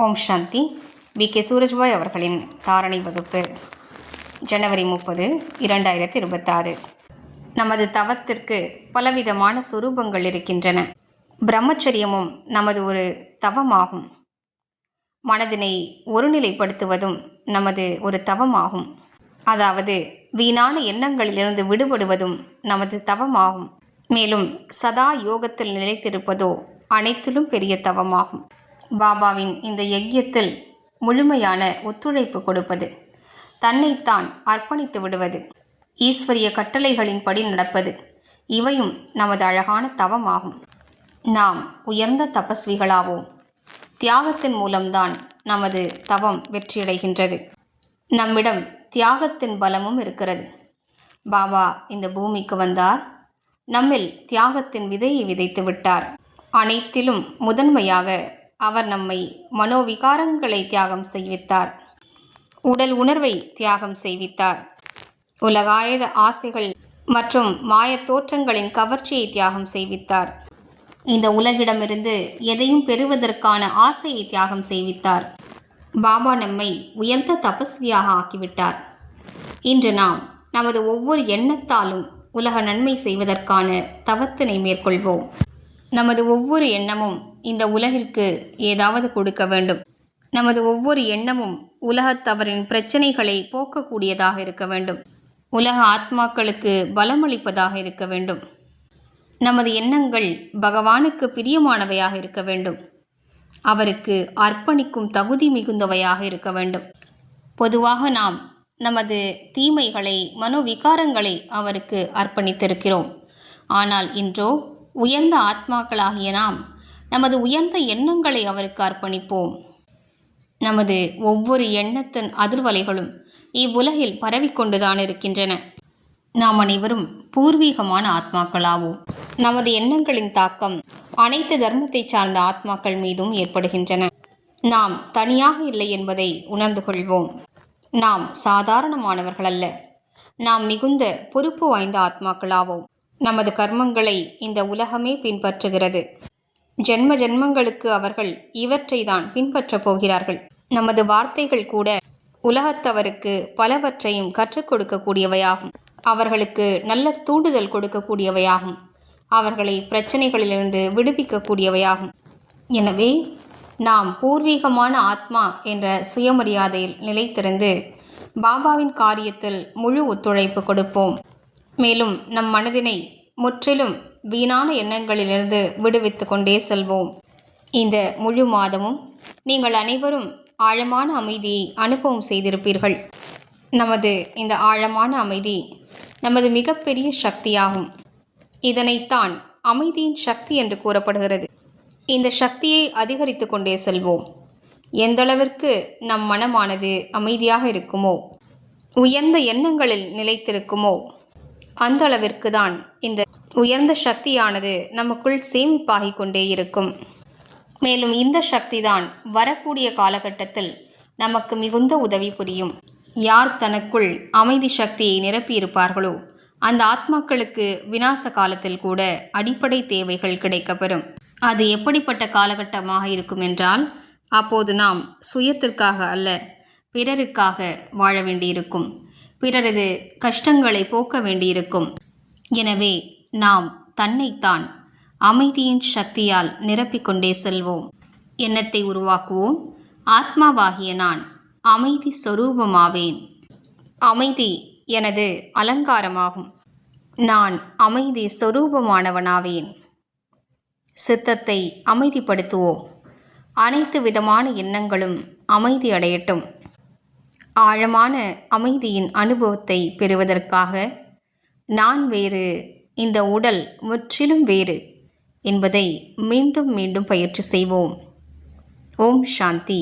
ஓம் சாந்தி. VK. Surajbhai அவர்களின் தாரணை வகுப்பு ஜனவரி 30, 2026. நமது தவத்திற்கு பலவிதமான சுரூபங்கள் இருக்கின்றன. பிரம்மச்சரியமும் நமது ஒரு தவமாகும். மனதினை ஒருநிலைப்படுத்துவதும் நமது ஒரு தவமாகும். அதாவது வீணான எண்ணங்களிலிருந்து விடுபடுவதும் நமது தவமாகும். மேலும் சதா யோகத்தில் நிலைத்திருப்பதோ அனைத்திலும் பெரிய தவமாகும். பாபாவின் இந்த யஜ்யத்தில் முழுமையான ஒத்துழைப்பு கொடுப்பது, தன்னைத்தான் அர்ப்பணித்து விடுவது, ஈஸ்வரிய கட்டளைகளின்படி நடப்பது, இவையும் நமது அழகான தவமாகும். நாம் உயர்ந்த தபஸ்விகளாவோம். தியாகத்தின் மூலம்தான் நமது தவம் வெற்றியடைகின்றது. நம்மிடம் தியாகத்தின் பலமும் இருக்கிறது. பாபா இந்த பூமிக்கு வந்தார். நம்மில் தியாகத்தின் விதையை விதைத்து விட்டார். அனைத்திலும் முதன்மையாக அவர் நம்மை மனோவிகாரங்களை தியாகம் செய்வித்தார். உடல் உணர்வை தியாகம் செய்வித்தார். உலகாய ஆசைகள் மற்றும் மாயத் தோற்றங்களின் கவர்ச்சியை தியாகம் செய்வித்தார். இந்த உலகிடமிருந்து எதையும் பெறுவதற்கான ஆசையை தியாகம் செய்வித்தார். பாபா நம்மை உயர்ந்த தபஸ்வியாக ஆக்கிவிட்டார். இன்று நாம் நமது ஒவ்வொரு எண்ணத்தாலும் உலக நன்மை செய்வதற்கான தவத்தினை மேற்கொள்வோம். நமது ஒவ்வொரு எண்ணமும் இந்த உலகிற்கு ஏதாவது கொடுக்க வேண்டும். நமது ஒவ்வொரு எண்ணமும் உலகத்தவரின் பிரச்சனைகளை போக்கக்கூடியதாக இருக்க வேண்டும். உலக ஆத்மாக்களுக்கு பலமளிப்பதாக இருக்க வேண்டும். நமது எண்ணங்கள் பகவானுக்கு பிரியமானவையாக இருக்க வேண்டும். அவருக்கு அர்ப்பணிக்கும் தகுதி மிகுந்தவையாக இருக்க வேண்டும். பொதுவாக நாம் நமது தீமைகளை, மனோவிகாரங்களை அவருக்கு அர்ப்பணித்திருக்கிறோம். ஆனால் இன்றோ உயர்ந்த ஆத்மாக்களாகிய நாம் நமது உயர்ந்த எண்ணங்களை அவருக்கு அர்ப்பணிப்போம். நமது ஒவ்வொரு எண்ணத்தின் அதிர்வலைகளும் இவ்வுலகில் பரவிக்கொண்டுதான் இருக்கின்றன. நாம் அனைவரும் பூர்வீகமான ஆத்மாக்களாவோம். நமது எண்ணங்களின் தாக்கம் அனைத்து தர்மத்தை சார்ந்த ஆத்மாக்கள் மீதும் ஏற்படுகின்றன. நாம் தனியாக இல்லை என்பதை உணர்ந்து கொள்வோம். நாம் சாதாரணமானவர்கள் அல்ல. நாம் மிகுந்த பொறுப்பு வாய்ந்த ஆத்மாக்களாவோம். நமது கர்மங்களை இந்த உலகமே பின்பற்றுகிறது. ஜென்ம ஜென்மங்களுக்கு அவர்கள் இவற்றை தான் பின்பற்றப் போகிறார்கள். நமது வார்த்தைகள் கூட உலகத்தவருக்கு பலவற்றையும் கற்றுக் கொடுக்கக்கூடியவையாகும். அவர்களுக்கு நல்ல தூண்டுதல் கொடுக்கக்கூடியவையாகும். அவர்களை பிரச்சனைகளிலிருந்து விடுவிக்கக்கூடியவையாகும். எனவே நாம் பூர்வீகமான ஆத்மா என்ற சுயமரியாதையில் நிலைத்திருந்து பாபாவின் காரியத்தில் முழு ஒத்துழைப்பு கொடுப்போம். மேலும் நம் மனதினை முற்றிலும் வீணான எண்ணங்களிலிருந்து விடுவித்து கொண்டே செல்வோம். இந்த முழு மாதமும் நீங்கள் அனைவரும் ஆழமான அமைதியை அனுபவம் செய்திருப்பீர்கள். நமது இந்த ஆழமான அமைதி நமது மிகப்பெரிய சக்தியாகும். இதனைத்தான் அமைதியின் சக்தி என்று கூறப்படுகிறது. இந்த சக்தியை அதிகரித்து கொண்டே செல்வோம். எந்தளவிற்கு நம் மனமானது அமைதியாக இருக்குமோ, உயர்ந்த எண்ணங்களில் நிலைத்திருக்குமோ, அந்த அளவிற்கு தான் இந்த உயர்ந்த சக்தியானது நமக்குள் சேமிப்பாகிக் கொண்டே இருக்கும். மேலும் இந்த சக்தி தான் வரக்கூடிய காலகட்டத்தில் நமக்கு மிகுந்த உதவி புரியும். யார் தனக்குள் அமைதி சக்தியை நிரப்பியிருப்பார்களோ அந்த ஆத்மாக்களுக்கு விநாச காலத்தில் கூட அடிப்படை தேவைகள் கிடைக்கப்பெறும். அது எப்படிப்பட்ட காலகட்டமாக இருக்கும் என்றால், அப்போது நாம் சுயத்திற்காக அல்ல, பிறருக்காக வாழ வேண்டியிருக்கும். பிறரது கஷ்டங்களை போக்க வேண்டியிருக்கும். எனவே நாம் தன்னைத்தான் அமைதியின் சக்தியால் நிரப்பிக்கொண்டே செல்வோம். எண்ணத்தை உருவாக்குவோம். ஆத்மாவாகிய நான் அமைதி சொரூபமாவேன். அமைதி எனது அலங்காரமாகும். நான் அமைதி சொரூபமானவனாவேன். சித்தத்தை அமைதிப்படுத்துவோம். அனைத்து விதமான எண்ணங்களும் அமைதி அடையட்டும். ஆழமான அமைதியின் அனுபவத்தை பெறுவதற்காக நான் வேறு, இந்த உடல் முற்றிலும் வேறு என்பதை மீண்டும் மீண்டும் பயிற்சி செய்வோம். ஓம் சாந்தி.